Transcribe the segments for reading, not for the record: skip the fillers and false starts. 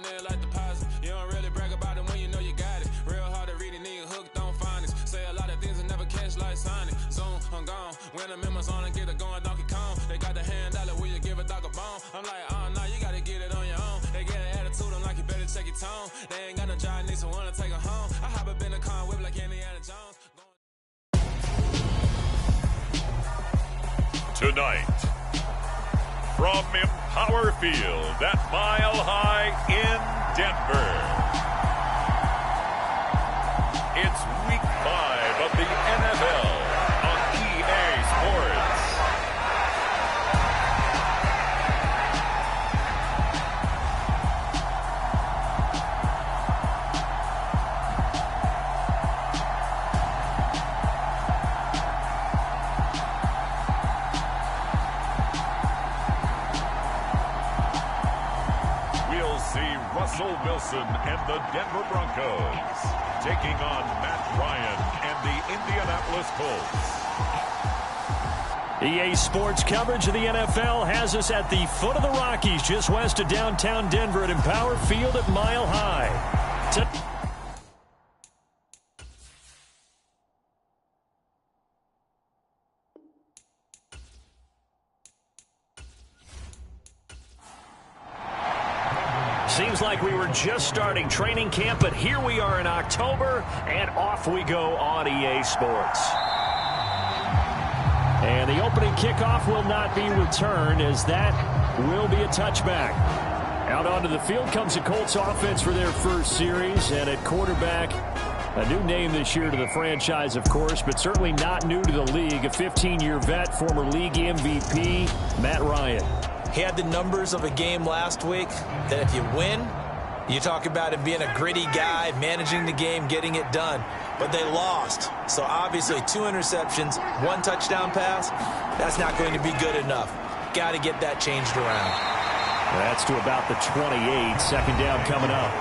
going in like deposit. You don't really brag about it when you know you got it. Real hard to read a nigga hooked on finance. Say a lot of things and never catch like Sonic. Zoom, I'm gone. When I'm in my zone and get it going Donkey Kong. They got the hand dollar, will you give a dog a bone? I'm like, oh no, you gotta get it on your own. They get an attitude, I'm like, you better check your tone. They ain't got no job, need someone to take her home. I hop up in the car and whip like Indiana Jones. Tonight, from Empower Field at Mile High in Denver, it's Week 5 of the NFL on EA Sports. Russell Wilson and the Denver Broncos taking on Matt Ryan and the Indianapolis Colts. EA Sports coverage of the NFL has us at the foot of the Rockies, just west of downtown Denver at Empower Field at Mile High. Seems like we were just starting training camp, but here we are in October, and off we go on EA Sports. And the opening kickoff will not be returned, as that will be a touchback. Out onto the field comes the Colts offense for their first series, and at quarterback, a new name this year to the franchise, of course, but certainly not new to the league. A 15-year vet, former league MVP, Matt Ryan. He had the numbers of a game last week that if you win, you talk about him being a gritty guy, managing the game, getting it done. But they lost. So obviously 2 interceptions, 1 touchdown pass, that's not going to be good enough. Got to get that changed around. That's to about the 28. Second down coming up.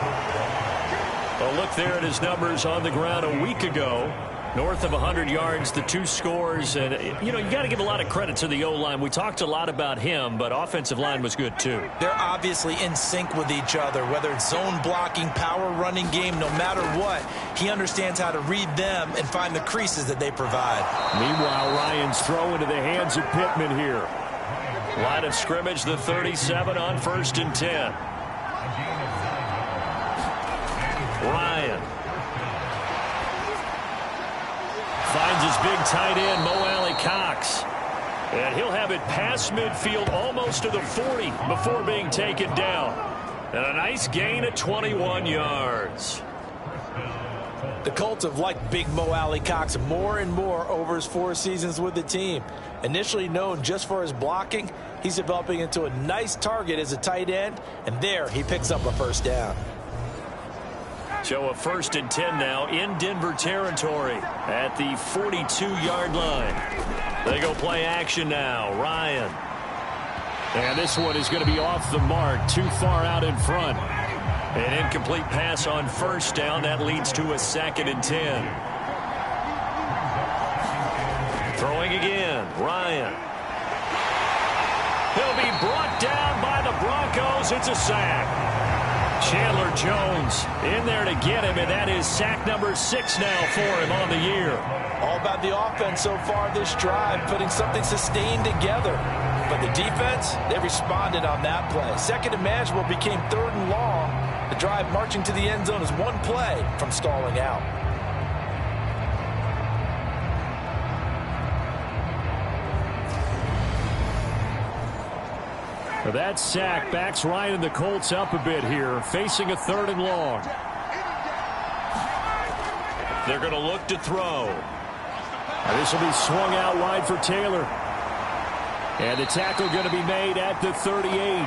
Well, look there at his numbers on the ground a week ago. North of 100 yards, the 2 scores. And, you know, you got to give a lot of credit to the O-line. We talked a lot about him, but offensive line was good, too. They're obviously in sync with each other, whether it's zone blocking, power running game, no matter what. He understands how to read them and find the creases that they provide. Meanwhile, Ryan's throw into the hands of Pittman here. Line of scrimmage, the 37 on 1st and 10. Ryan finds his big tight end, Mo Alley-Cox. And he'll have it past midfield almost to the 40 before being taken down. And a nice gain of 21 yards. The Colts have liked big Mo Alley-Cox more and more over his 4 seasons with the team. Initially known just for his blocking, he's developing into a nice target as a tight end. And there he picks up a first down. So a 1st and 10 now in Denver territory at the 42-yard line. They go play action now. Ryan. And this one is going to be off the mark, too far out in front. An incomplete pass on 1st down. That leads to a 2nd and 10. Throwing again. Ryan. He'll be brought down by the Broncos. It's a sack. Chandler Jones in there to get him, and that is sack number 6 now for him on the year. All about the offense so far this drive, putting something sustained together. But the defense, they responded on that play. 2nd and manageable became 3rd and long. The drive marching to the end zone is 1 play from stalling out. That sack backs Ryan and the Colts up a bit here, facing a 3rd and long. They're going to look to throw. And this will be swung out wide for Taylor. And the tackle going to be made at the 38. I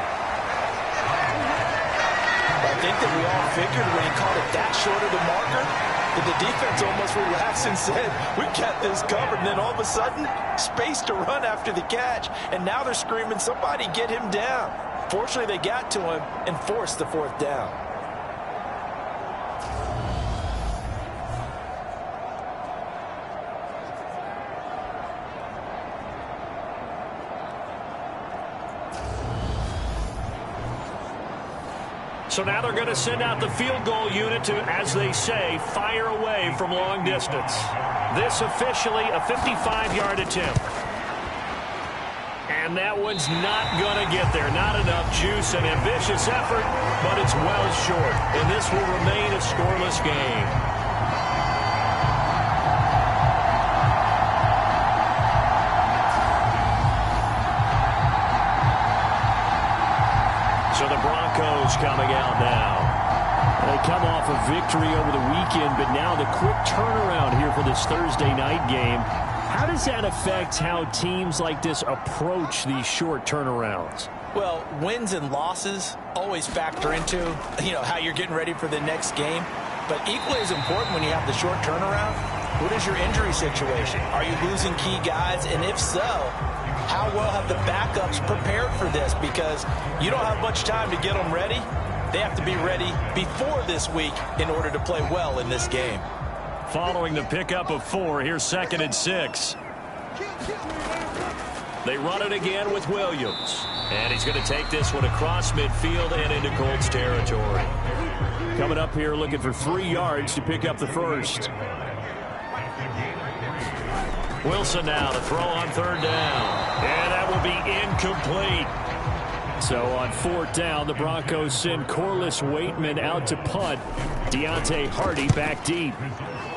think that we all figured when he called it that short of the marker, that the defense almost relaxed and said, we got this covered. And then all of a sudden, space to run after the catch. And now they're screaming, somebody get him down. Fortunately, they got to him and forced the 4th down. So now they're going to send out the field goal unit to, as they say, fire away from long distance. This officially a 55-yard attempt. And that one's not going to get there. Not enough juice, an ambitious effort, but it's well short. And this will remain a scoreless game. So the Broncos coming out now. They come off a victory over the weekend, but now the quick turnaround here for this Thursday night game. How does that affect how teams like this approach these short turnarounds? Well, wins and losses always factor into, how you're getting ready for the next game. But equally as important when you have the short turnaround, what is your injury situation? Are you losing key guys? And if so, how well have the backups prepared for this? Because you don't have much time to get them ready. They have to be ready before this week in order to play well in this game. Following the pickup of 4, here's 2nd and 6. They run it again with Williams. And he's going to take this one across midfield and into Colts territory. Coming up here looking for 3 yards to pick up the first. Wilson now to throw on 3rd down. And that will be incomplete. So on 4th down, the Broncos send Corliss Waitman out to punt. Deontay Hardy back deep.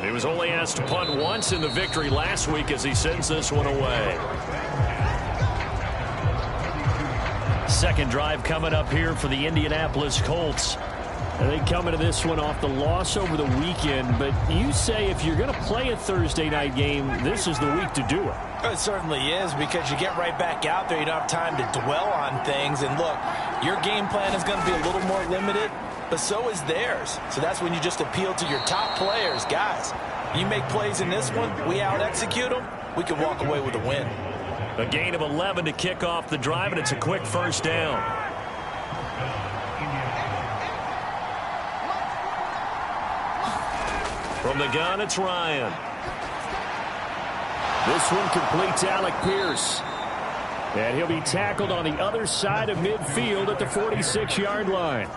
He was only asked to punt once in the victory last week as he sends this one away. Second drive coming up here for the Indianapolis Colts. And they come into this one off the loss over the weekend, but you say if you're going to play a Thursday night game, this is the week to do it. It certainly is, because you get right back out there. You don't have time to dwell on things. And look, your game plan is going to be a little more limited, but so is theirs. So that's when you just appeal to your top players. Guys, you make plays in this one, we out-execute them, we can walk away with a win. A gain of 11 to kick off the drive, and it's a quick first down. From the gun, it's Ryan. This one complete to Alec Pierce. And he'll be tackled on the other side of midfield at the 46-yard line.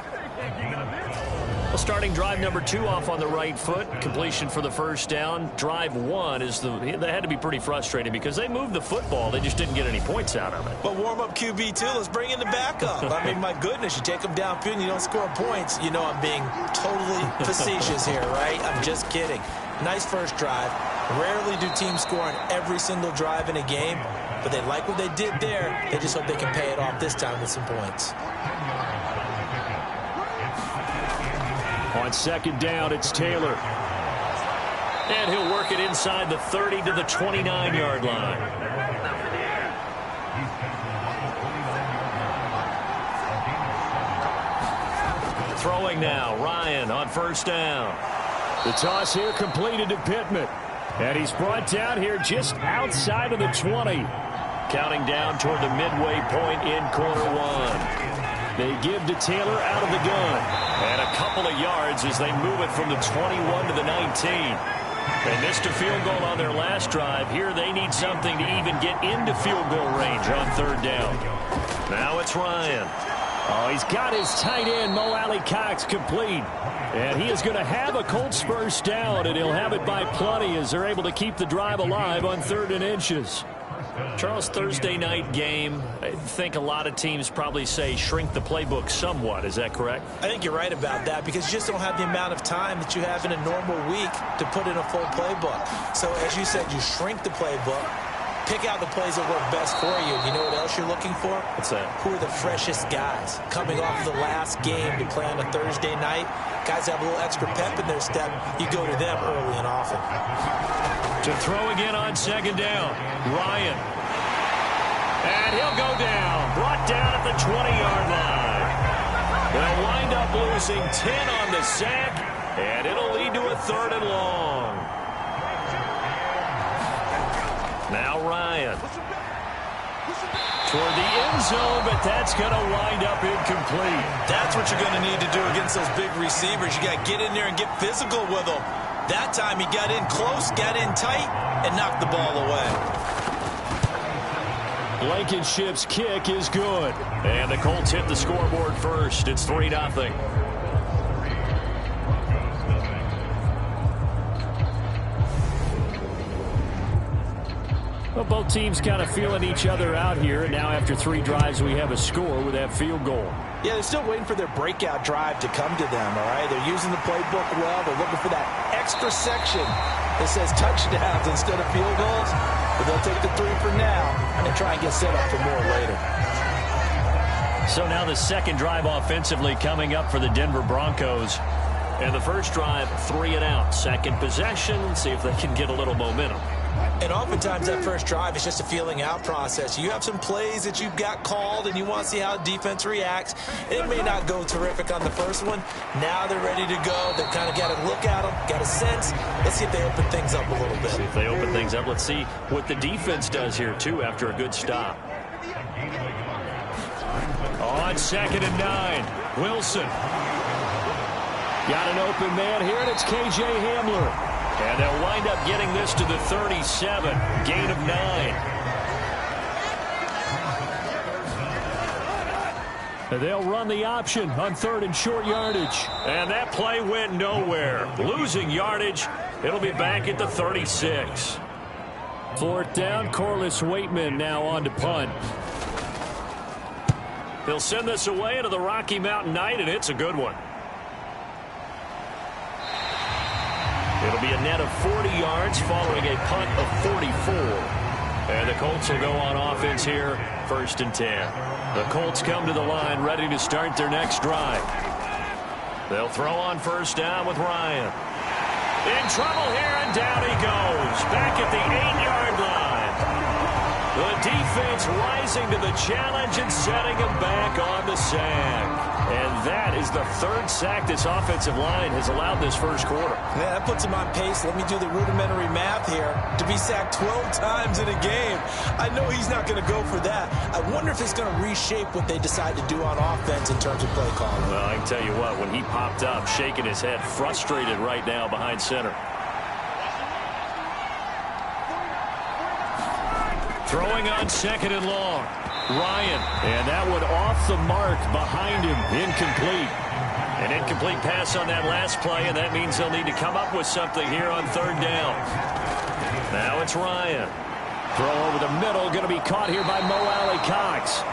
Well, starting drive number 2 off on the right foot. Completion for the first down. Drive 1 is they had to be pretty frustrating because they moved the football. They just didn't get any points out of it. But warm-up QB, too. Let's bring in the backup. I mean, my goodness, you take them downfield and you don't score points. You know I'm being totally facetious here, right? I'm just kidding. Nice first drive. Rarely do teams score on every single drive in a game, but they like what they did there. They just hope they can pay it off this time with some points. On 2nd down, it's Taylor. And he'll work it inside the 30 to the 29-yard line. Throwing now, Ryan on 1st down. The toss here completed to Pittman. And he's brought down here just outside of the 20. Counting down toward the midway point in quarter 1. They give to Taylor out of the gun. And a couple of yards as they move it from the 21 to the 19. They missed a field goal on their last drive. Here they need something to even get into field goal range on 3rd down. Now it's Ryan. Oh, he's got his tight end, Mo Alley-Cox, complete. And he is going to have a Colts first down, and he'll have it by plenty as they're able to keep the drive alive on 3rd and inches. Charles, Thursday night game, I think a lot of teams probably say shrink the playbook somewhat. Is that correct? I think you're right about that because you just don't have the amount of time that you have in a normal week to put in a full playbook. So as you said, you shrink the playbook, pick out the plays that work best for you. You know what else you're looking for? What's that? Who are the freshest guys coming off of the last game to play on a Thursday night? Guys have a little extra pep in their step. You go to them early and often. To throw again on 2nd down, Ryan. And he'll go down. Brought down at the 20-yard line. They'll wind up losing 10 on the sack, and it'll lead to a 3rd and long. Now Ryan. Toward the end zone, but that's going to wind up incomplete. That's what you're going to need to do against those big receivers. You got to get in there and get physical with them. That time he got in close, got in tight, and knocked the ball away. Blankenship's kick is good. And the Colts hit the scoreboard first. It's 3-0. Well, both teams kind of feeling each other out here. And now after 3 drives, we have a score with that field goal. Yeah, they're still waiting for their breakout drive to come to them, all right? They're using the playbook well. They're looking for that extra section that says touchdowns instead of field goals. But they'll take the 3 for now and try and get set up for more later. So now the second drive offensively coming up for the Denver Broncos. And the first drive, 3 and out. Second possession, see if they can get a little momentum. And oftentimes that first drive is just a feeling out process. You have some plays that you've got called and you want to see how the defense reacts. It may not go terrific on the first one. Now they're ready to go. They've kind of got to look at them, got a sense. Let's see if they open things up a little bit. See if they open things up. Let's see what the defense does here, too, after a good stop. On 2nd and 9, Wilson. Got an open man here, and it's K.J. Hamler. And they'll wind up getting this to the 37. Gain of 9. They'll run the option on 3rd and short yardage. And that play went nowhere. Losing yardage. It'll be back at the 36. 4th down, Corliss Waitman now on to punt. He'll send this away into the Rocky Mountain night, and it's a good one. It'll be a net of 40 yards following a punt of 44. And the Colts will go on offense here, 1st and 10. The Colts come to the line ready to start their next drive. They'll throw on 1st down with Ryan. In trouble here, and down he goes. Back at the 8-yard line. The defense rising to the challenge and setting him back on the sack. And that is the 3rd sack this offensive line has allowed this first quarter. Yeah, that puts him on pace. Let me do the rudimentary math here. To be sacked 12 times in a game. I know he's not going to go for that. I wonder if it's going to reshape what they decide to do on offense in terms of play calling. Well, I can tell you what, when he popped up, shaking his head, frustrated right now behind center. Throwing on 2nd and long. Ryan, and that one off the mark behind him, incomplete. An incomplete pass on that last play, and that means they'll need to come up with something here on 3rd down. Now it's Ryan. Throw over the middle, going to be caught here by Mo Alley-Cox.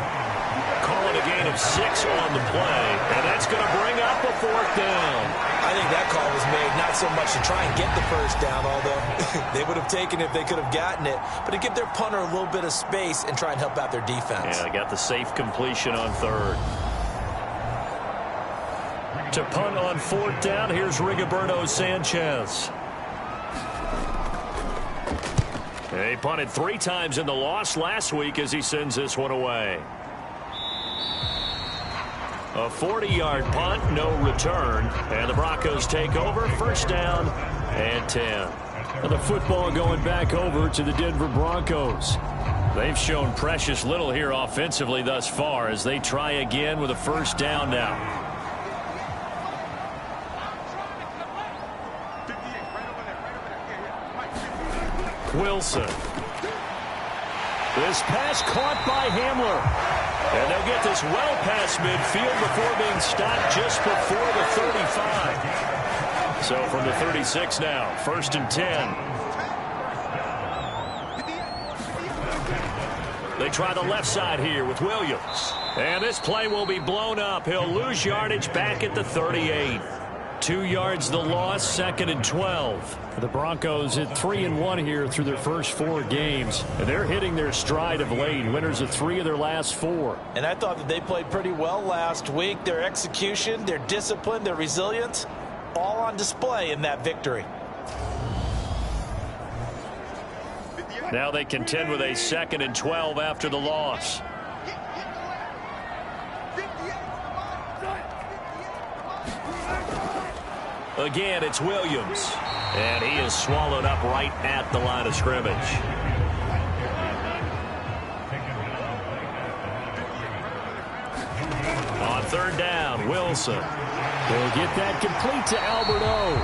Calling a gain of 6 on the play, and that's going to bring up a 4th down. I think that call was made not so much to try and get the 1st down, although they would have taken it if they could have gotten it, but to give their punter a little bit of space and try and help out their defense. Yeah, they got the safe completion on 3rd. To punt on 4th down, here's Rigoberto Sanchez. He punted 3 times in the loss last week as he sends this one away. A 40-yard punt, no return. And the Broncos take over, 1st down and 10. And the football going back over to the Denver Broncos. They've shown precious little here offensively thus far as they try again with a 1st down now. Wilson. This pass caught by Hamler. And they'll get this well past midfield before being stopped just before the 35. So from the 36 now, 1st and 10. They try the left side here with Williams. And this play will be blown up. He'll lose yardage back at the 38. 2 yards the loss, 2nd and 12. The Broncos hit 3-1 here through their first 4 games. And they're hitting their stride of late. Winners of 3 of their last 4. And I thought that they played pretty well last week. Their execution, their discipline, their resilience, all on display in that victory. Now they contend with a 2nd and 12 after the loss. Again, it's Williams. And he is swallowed up right at the line of scrimmage. On third down, Wilson. They'll get that complete to Alberto.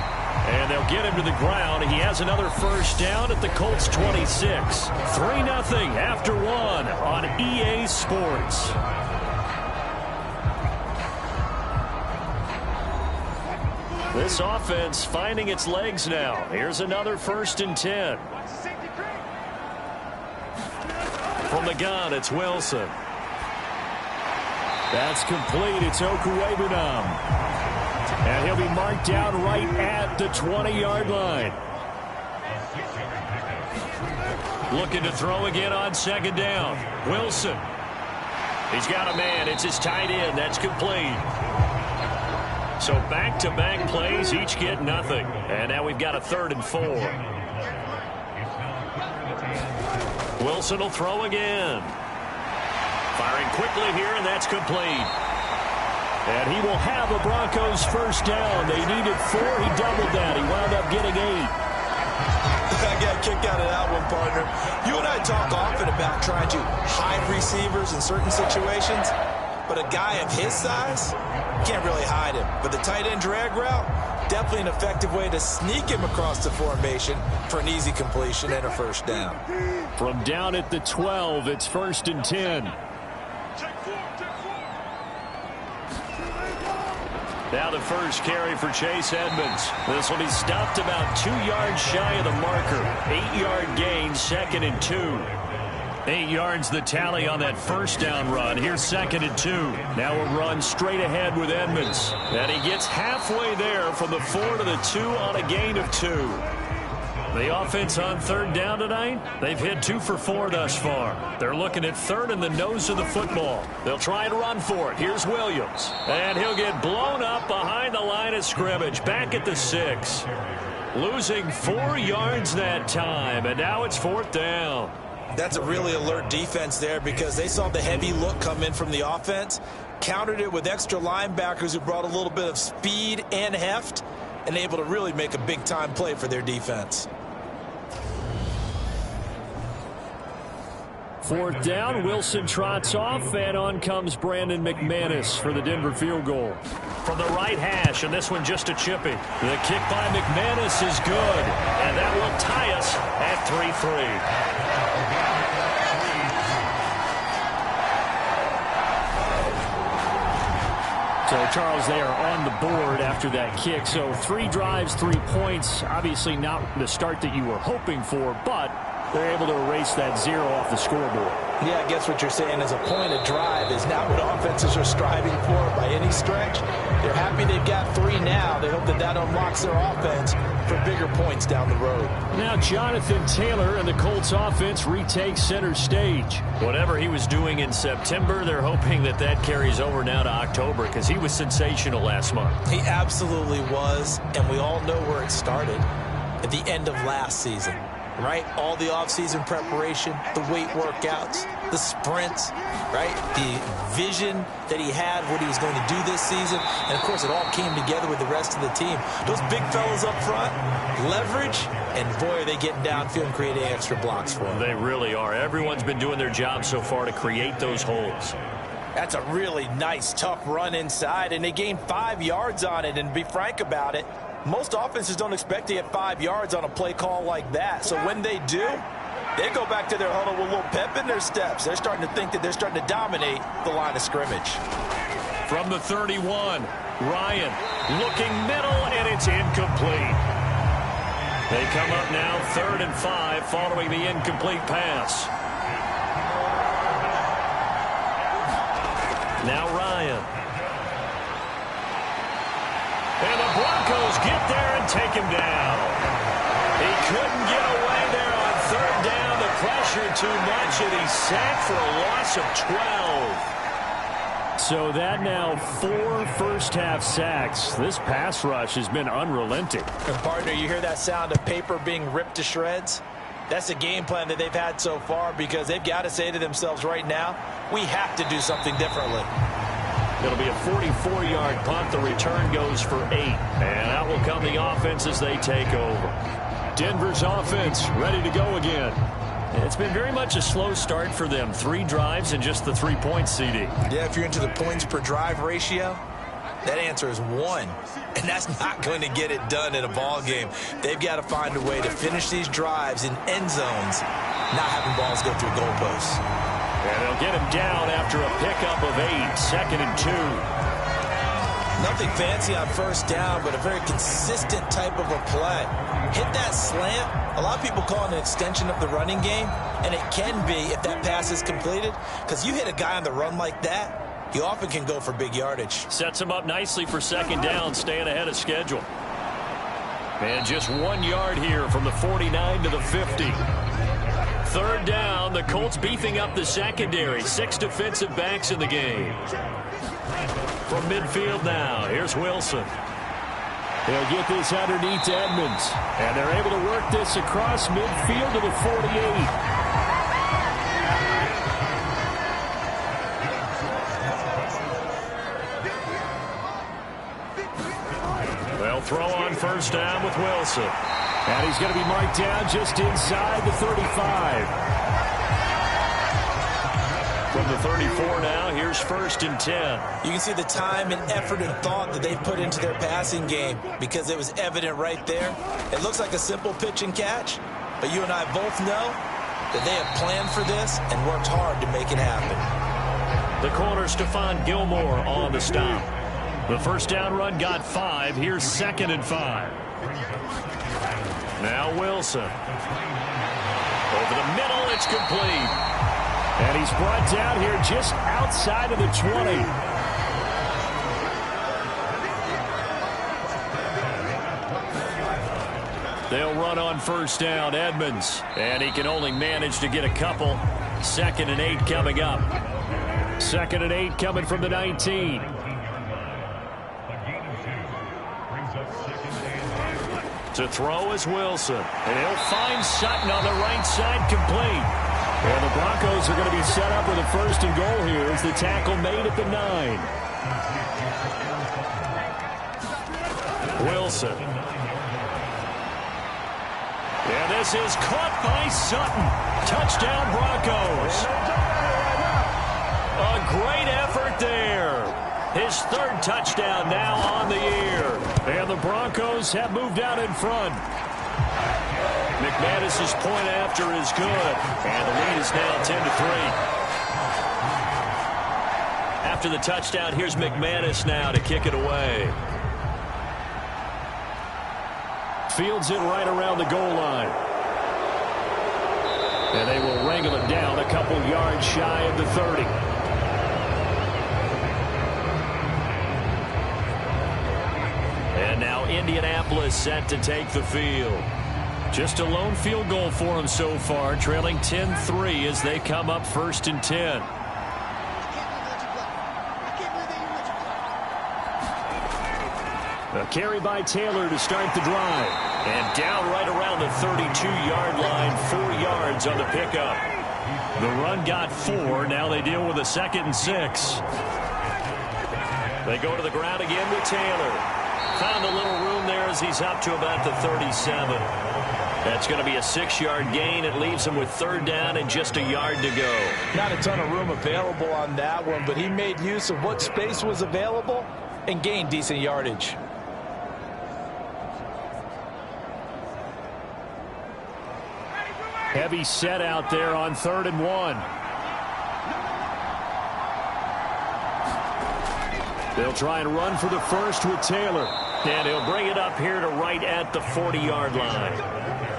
And they'll get him to the ground. He has another first down at the Colts 26. 3-0 after one on EA Sports. This offense finding its legs now. Here's another 1st and 10. From the gun, it's Wilson. That's complete. It's Okuwebunam. And he'll be marked down right at the 20-yard line. Looking to throw again on 2nd down. Wilson. He's got a man. It's his tight end. That's complete. So back-to-back plays, each get nothing. And now we've got a 3rd and 4. Wilson will throw again. Firing quickly here, and that's complete. And he will have a Broncos first down. They needed 4. He doubled that. He wound up getting 8. I got kicked out of that one, partner. You and I talk often about trying to hide receivers in certain situations, but a guy of his size, can't really hide him. But the tight end drag route, definitely an effective way to sneak him across the formation for an easy completion and a first down. From down at the 12, it's 1st and 10. Now the first carry for Chase Edmonds. This will be stopped about 2 yards shy of the marker. 8-yard gain, 2nd and 2. 8 yards the tally on that first down run. Here's 2nd and 2. Now a run straight ahead with Edmonds. And he gets halfway there from the 4 to the 2 on a gain of 2. The offense on 3rd down tonight, they've hit 2 for 4 thus far. They're looking at 3rd in the nose of the football. They'll try and run for it. Here's Williams. And he'll get blown up behind the line of scrimmage, back at the 6. Losing 4 yards that time, and now it's 4th down. That's a really alert defense there because they saw the heavy look come in from the offense, countered it with extra linebackers who brought a little bit of speed and heft, and able to really make a big-time play for their defense. 4th down, Wilson trots off, and on comes Brandon McManus for the Denver field goal. From the right hash, and this one just a chippy. The kick by McManus is good, and that will tie us at 3-3. So, Charles, they are on the board after that kick. So 3 drives, 3 points. Obviously not the start that you were hoping for, but they're able to erase that 0 off the scoreboard. Yeah, I guess what you're saying is a point of drive is not what offenses are striving for by any stretch. They're happy they've got 3 now. They hope that that unlocks their offense for bigger points down the road. Now Jonathan Taylor and the Colts offense retake center stage. Whatever he was doing in September, they're hoping that that carries over now to October because he was sensational last month. He absolutely was, and we all know where it started at the end of last season. Right? All the offseason preparation, the weight workouts, the sprints, right? The vision that he had, what he was going to do this season. And, of course, it all came together with the rest of the team. Those big fellas up front, leverage, and, boy, are they getting downfield and creating extra blocks for them. They really are. Everyone's been doing their job so far to create those holes. That's a really nice, tough run inside, and they gained 5 yards on it. And to be frank about it, most offenses don't expect to get 5 yards on a play call like that. So when they do, they go back to their huddle with a little pep in their steps. They're starting to think that they're starting to dominate the line of scrimmage. From the 31, Ryan looking middle, and it's incomplete. They come up now 3rd and 5 following the incomplete pass. Now Ryan. And the Broncos get there and take him down. He couldn't get away there on 3rd down. The pressure too much, and he's sacked for a loss of 12. So that now 4 first-half sacks. This pass rush has been unrelenting. And, partner, you hear that sound of paper being ripped to shreds? That's the game plan that they've had so far because they've got to say to themselves right now, we have to do something differently. It'll be a 44-yard punt. The return goes for 8. And out will come the offense as they take over. Denver's offense ready to go again. It's been very much a slow start for them. 3 drives and just the 3 points, CD. Yeah, if you're into the points per drive ratio, that answer is 1. And that's not going to get it done in a ball game. They've got to find a way to finish these drives in end zones, not having balls go through goalposts. And they'll get him down after a pickup of 8, 2nd and 2. Nothing fancy on first down, but a very consistent type of a play. Hit that slant. A lot of people call it an extension of the running game, and it can be if that pass is completed, because you hit a guy on the run like that, you often can go for big yardage. Sets him up nicely for 2nd down, staying ahead of schedule. And just 1 yard here from the 49 to the 50. 3rd down, the Colts beefing up the secondary. 6 defensive backs in the game. From midfield now, here's Wilson. They'll get this underneath to Edmonds. And they're able to work this across midfield to the 48. They'll throw on 1st down with Wilson. And he's going to be marked down just inside the 35. From the 34 now, here's 1st and 10. You can see the time and effort and thought that they've put into their passing game because it was evident right there. It looks like a simple pitch and catch, but you and I both know that they have planned for this and worked hard to make it happen. The corner, Stephon Gilmore on the stop. The 1st down run got 5. Here's 2nd and 5. Now Wilson. Over the middle, it's complete. And he's brought down here just outside of the 20. They'll run on 1st down, Edmonds. And he can only manage to get a couple. 2nd and 8 coming up. 2nd and 8 coming from the 19. To throw is Wilson. And he'll find Sutton on the right side, complete. And the Broncos are going to be set up with a 1st and goal here as the tackle made at the 9. Wilson. And this is caught by Sutton. Touchdown, Broncos. A great effort there. His 3rd touchdown now on the year. And the Broncos have moved out in front. McManus's point after is good. And the lead is now 10-3. After the touchdown, here's McManus now to kick it away. Fields it right around the goal line. And they will wrangle it down a couple yards shy of the 30. And now Indianapolis set to take the field. Just a lone field goal for them so far, trailing 10-3 as they come up 1st and 10. A carry by Taylor to start the drive. And down right around the 32-yard line, 4 yards on the pickup. The run got 4. Now they deal with a 2nd and 6. They go to the ground again with Taylor. Found a little room there as he's up to about the 37. That's going to be a 6-yard gain. It leaves him with 3rd down and just a yard to go. Not a ton of room available on that one, but he made use of what space was available and gained decent yardage. Heavy set out there on 3rd and 1. They'll try and run for the 1st with Taylor. And he'll bring it up here to right at the 40-yard line.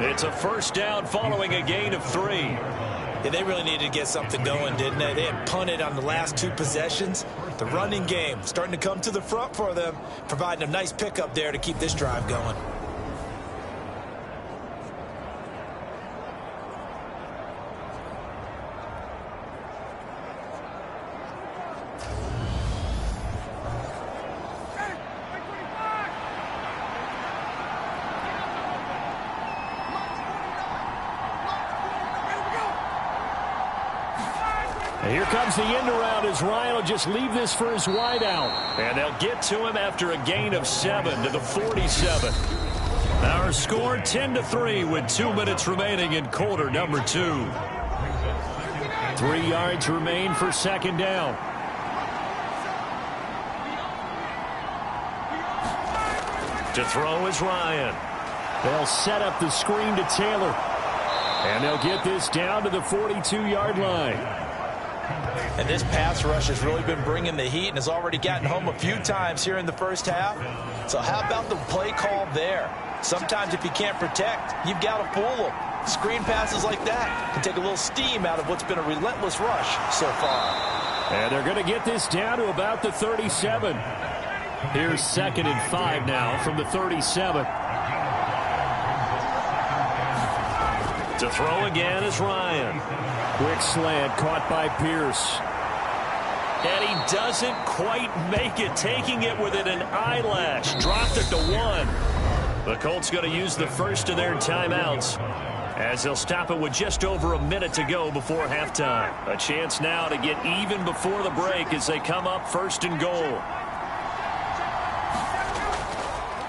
It's a 1st down following a gain of 3. Yeah, they really needed to get something going, didn't they? They had punted on the last 2 possessions. The running game starting to come to the front for them, providing a nice pickup there to keep this drive going. Here comes the end around as Ryan will just leave this for his wideout. And they'll get to him after a gain of 7 to the 47. Our score 10-3 with 2 minutes remaining in quarter number 2. 3 yards remain for second down. To throw is Ryan. They'll set up the screen to Taylor. And they'll get this down to the 42-yard line. And this pass rush has really been bringing the heat and has already gotten home a few times here in the first half. So how about the play call there? Sometimes if you can't protect, you've got to fool them. Screen passes like that can take a little steam out of what's been a relentless rush so far. And they're going to get this down to about the 37. Here's 2nd and 5 now from the 37. To throw again is Ryan. Quick slant caught by Pierce. And he doesn't quite make it, taking it within an eyelash. Dropped it to 1. The Colts going to use the first of their timeouts as they'll stop it with just over a minute to go before halftime. A chance now to get even before the break as they come up 1st and goal.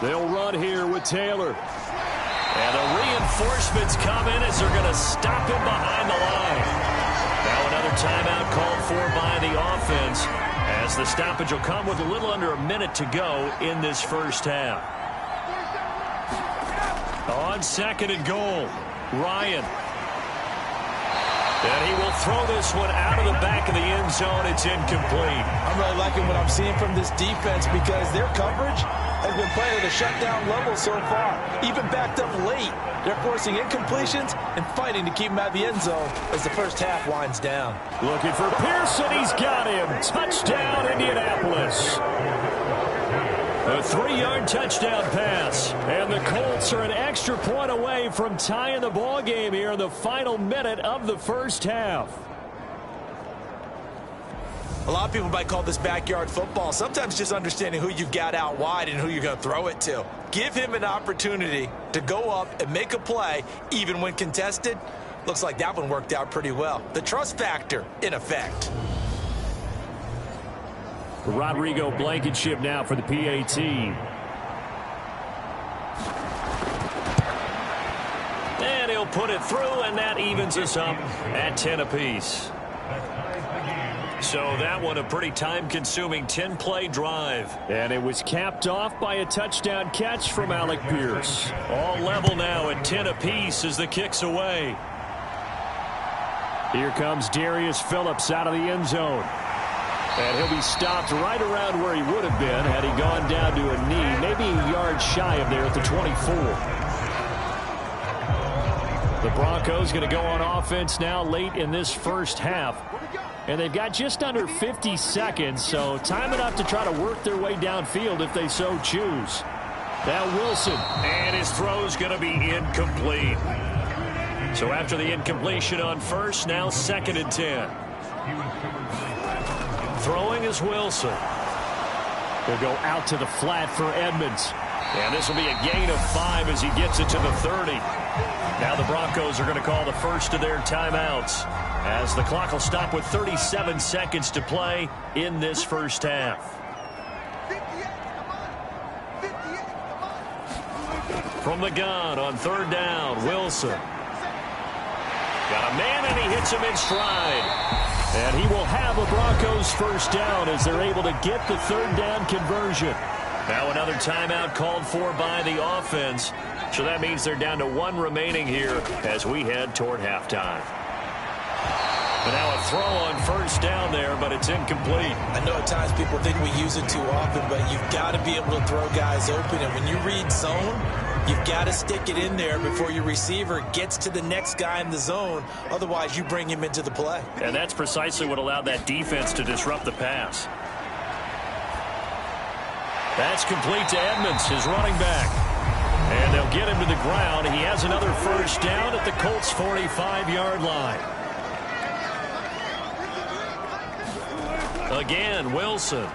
They'll run here with Taylor. And the reinforcements come in as they're going to stop him behind the line. Now another timeout called for by the offense as the stoppage will come with a little under a minute to go in this first half. On 2nd and goal, Ryan. And he will throw this one out of the back of the end zone. It's incomplete. I'm really liking what I'm seeing from this defense because their coverage has been playing at a shutdown level so far. Even backed up late, they're forcing incompletions and fighting to keep him out of the end zone as the first half winds down. Looking for Pearson. He's got him. Touchdown, Indianapolis. A 3-yard touchdown pass. And the Colts are an extra point away from tying the ball game here in the final minute of the first half. A lot of people might call this backyard football. Sometimes just understanding who you've got out wide and who you're going to throw it to. Give him an opportunity to go up and make a play, even when contested. Looks like that one worked out pretty well. The trust factor in effect. Rodrigo Blankenship now for the PAT. And he'll put it through, and that evens us up at 10 apiece. So that one a pretty time-consuming 10-play drive. And it was capped off by a touchdown catch from Alec Pierce. All level now at 10 apiece as the kick's away. Here comes Darius Phillips out of the end zone. And he'll be stopped right around where he would have been had he gone down to a knee, maybe a yard shy of there at the 24. The Broncos going to go on offense now late in this first half. And they've got just under 50 seconds, so time enough to try to work their way downfield if they so choose. Now Wilson, and his throw's going to be incomplete. So after the incompletion on first, now 2nd and 10. Throwing is Wilson. They'll go out to the flat for Edmonds. And this will be a gain of 5 as he gets it to the 30. Now the Broncos are going to call the first of their timeouts as the clock will stop with 37 seconds to play in this first half. From the gun on 3rd down, Wilson. Got a man and he hits him in stride. And he will have a Broncos first down as they're able to get the 3rd down conversion. Now another timeout called for by the offense. So that means they're down to 1 remaining here as we head toward halftime. And now a throw on first down there, but it's incomplete. I know at times people think we use it too often, but you've got to be able to throw guys open. And when you read zone, you've got to stick it in there before your receiver gets to the next guy in the zone. Otherwise, you bring him into the play. And that's precisely what allowed that defense to disrupt the pass. That's complete to Edmonds, his running back. And they'll get him to the ground. He has another first down at the Colts' 45-yard line. Again, Wilson.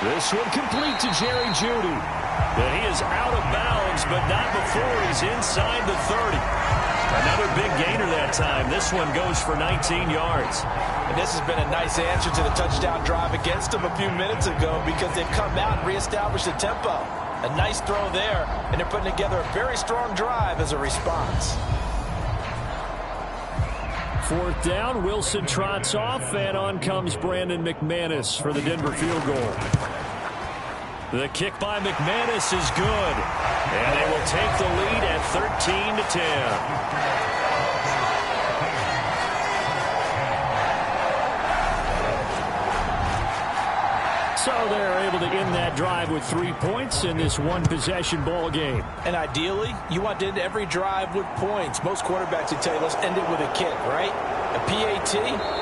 This one complete to Jerry Jeudy. But he is out of bounds, but not before he's inside the 30. Another big gainer that time. This one goes for 19 yards. And this has been a nice answer to the touchdown drive against them a few minutes ago because they've come out and reestablished the tempo. A nice throw there, and they're putting together a very strong drive as a response. 4th down, Wilson trots off, and on comes Brandon McManus for the Denver field goal. The kick by McManus is good, and they will take the lead at 13-10. So they're able to end that drive with 3 points in this one-possession ball game. And ideally, you want to end every drive with points. Most quarterbacks would tell you, let's end it with a kick, right? A PAT,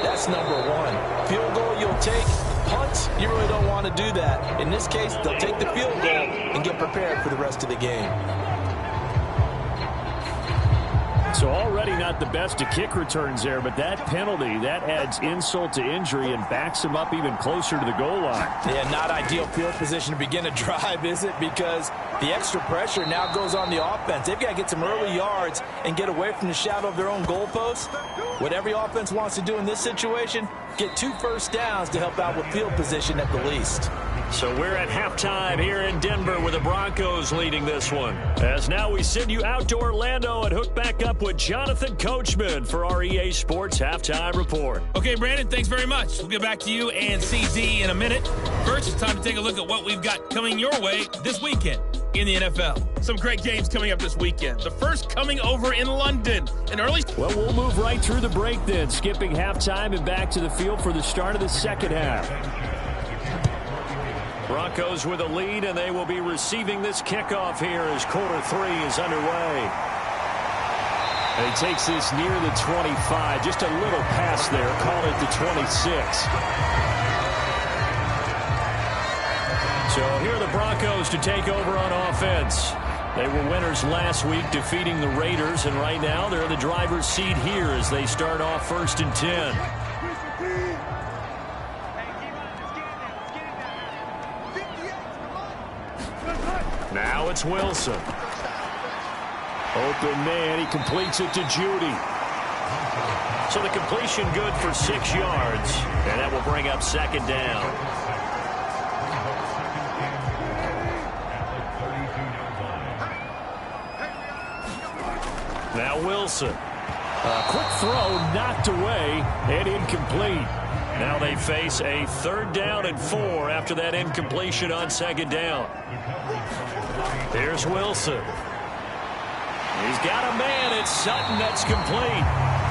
that's number one. Field goal you'll take. Punt, you really don't want to do that. In this case, they'll take the field goal and get prepared for the rest of the game. So already not the best of kick returns there, but that penalty, that adds insult to injury and backs him up even closer to the goal line. Yeah, not ideal field position to begin a drive, is it? Because the extra pressure now goes on the offense. They've got to get some early yards and get away from the shadow of their own goalpost. What every offense wants to do in this situation, get 2 first downs to help out with field position at the least. So we're at halftime here in Denver with the Broncos leading this one. As now we send you out to Orlando and hook back up with Jonathan Coachman for our EA Sports Halftime Report. Okay, Brandon, thanks very much. We'll get back to you and CD in a minute. First, it's time to take a look at what we've got coming your way this weekend in the NFL. Some great games coming up this weekend. The first coming over in London. Well, we'll move right through the break then, skipping halftime and back to the field for the start of the second half. Broncos with a lead, and they will be receiving this kickoff here as quarter 3 is underway. And he takes this near the 25. Just a little pass there. Call it the 26. So here are the Broncos to take over on offense. They were winners last week, defeating the Raiders, and right now they're in the driver's seat here as they start off 1st and 10. Now it's Wilson. Open man, he completes it to Judy. So the completion good for 6 yards, and that will bring up 2nd down. Now Wilson. A quick throw knocked away and incomplete. Now they face a 3rd down and 4 after that incompletion on 2nd down. Here's Wilson. He's got a man. It's Sutton that's complete.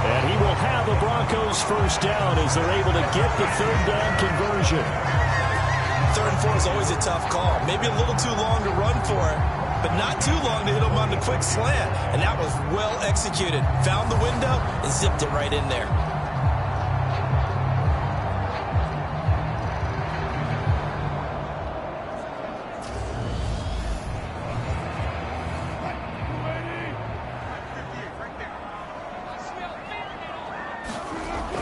And he will have the Broncos 1st down as they're able to get the 3rd down conversion. 3rd and 4 is always a tough call. Maybe a little too long to run for it, but not too long to hit him on the quick slant. And that was well executed. Found the window and zipped it right in there.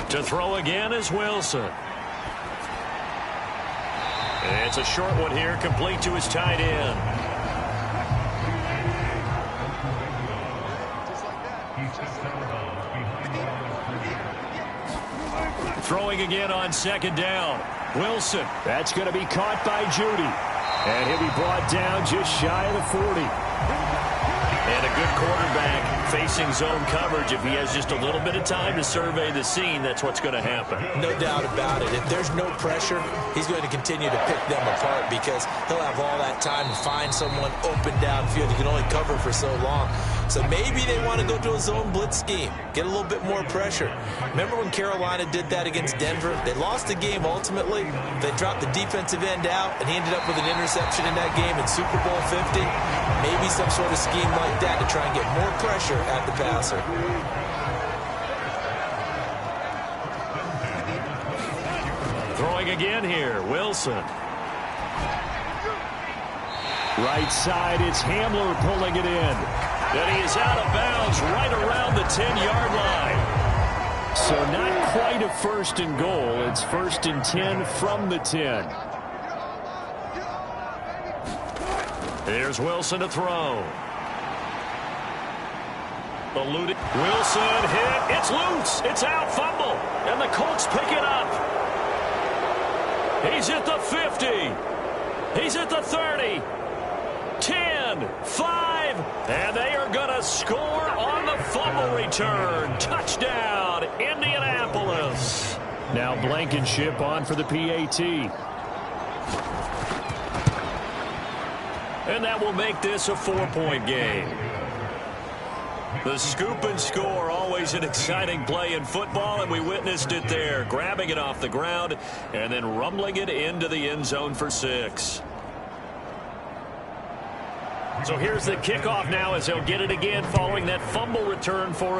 To throw again is Wilson. And it's a short one here, complete to his tight end. Throwing again on 2nd down. Wilson, that's going to be caught by Judy. And he'll be brought down just shy of the 40. And a good quarterback facing zone coverage. If he has just a little bit of time to survey the scene, that's what's going to happen. No doubt about it. If there's no pressure, he's going to continue to pick them apart because he'll have all that time to find someone open downfield. He can only cover for so long. So maybe they want to go to a zone blitz scheme, get a little bit more pressure. Remember when Carolina did that against Denver? They lost the game ultimately. They dropped the defensive end out, and he ended up with an interception in that game in Super Bowl 50. Maybe some sort of scheme like that to try and get more pressure at the passer. Throwing again here, Wilson. Right side, it's Hamler pulling it in. And he is out of bounds right around the 10-yard line. So not quite a 1st and goal. It's 1st and 10 from the 10. Here's Wilson to throw. Eluded. Wilson hit. It's loose. It's out. Fumble. And the Colts pick it up. He's at the 50. He's at the 30. 10, 5, and they are going to score on the fumble return. Touchdown, Indianapolis. Now Blankenship on for the PAT. And that will make this a 4-point game. The scoop and score, always an exciting play in football, and we witnessed it there, grabbing it off the ground and then rumbling it into the end zone for 6. So here's the kickoff now as they'll get it again following that fumble return for us.